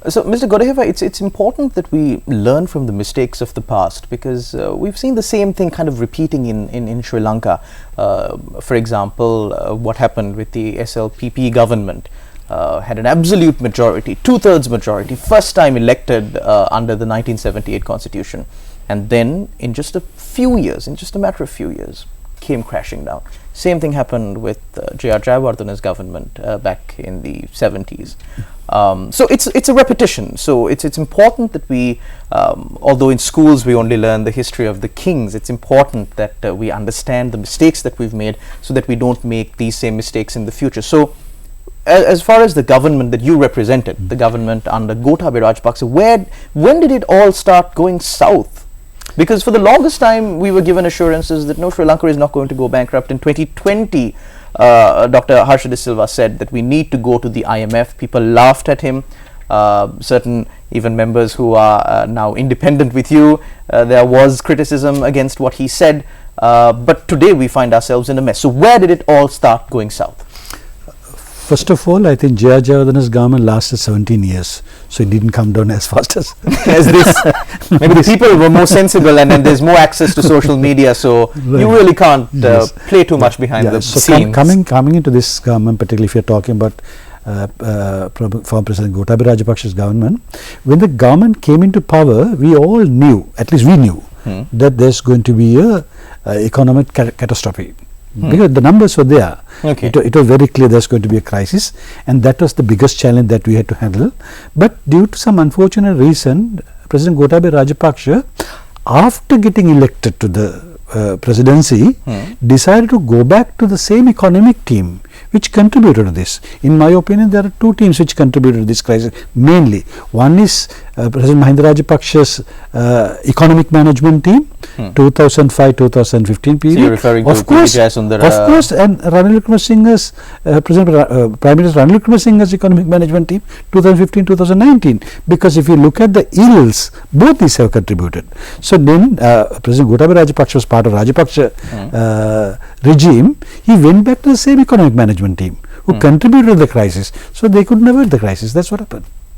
So, Mr. Godahewa, it's important that we learn from the mistakes of the past, because we've seen the same thing kind of repeating in Sri Lanka. For example, what happened with the SLPP government. Had an absolute majority, 2/3 majority, first time elected under the 1978 constitution, and then in just a few years, in just a matter of few years, came crashing down. Same thing happened with J.R. Jayawardena's government back in the 70s. So it's a repetition. So it's important that we, although in schools we only learn the history of the kings, it's important that we understand the mistakes that we've made, so that we don't make these same mistakes in the future. So as far as the government that you represented, the government under Gotabaya Rajapaksa, when did it all start going south? Because for the longest time we were given assurances that no, Sri Lanka is not going to go bankrupt. In 2020, Dr. Harsha De Silva said that we need to go to the IMF. People laughed at him. Certain even members who are now independent with you, there was criticism against what he said. But today we find ourselves in a mess. So where did it all start going south? First of all, I think J.R. Jayawardena's government lasted 17 years, so it didn't come down as fast as this. Maybe the people were more sensible, and there's more access to social media, so right. You really can't play too much behind the scenes. Coming into this government, particularly if you're talking about former President Gotabaya Rajapaksa's government, when the government came into power, we all knew, at least we knew, that there's going to be a economic catastrophe. Because the numbers were there. Okay. It was very clear there's going to be a crisis, and that was the biggest challenge that we had to handle. But due to some unfortunate reason, President Gotabaya Rajapaksa, after getting elected to the presidency, decided to go back to the same economic team which contributed to this. In my opinion, there are two teams which contributed to this crisis mainly. One is President Mahinda Rajapaksa's economic management team, 2005-2015 period. So you're referring of to course, Sundara. of course, and Ranil Wickremesinghe's Prime Minister Ranil Wickremesinghe's economic management team, 2015-2019. Because if you look at the ills, both these have contributed. So then President Gotabaya Rajapaksa was part of Rajapaksa regime. He went back to the same economic management team who contributed to the crisis. So they could never avert the crisis. That's what happened.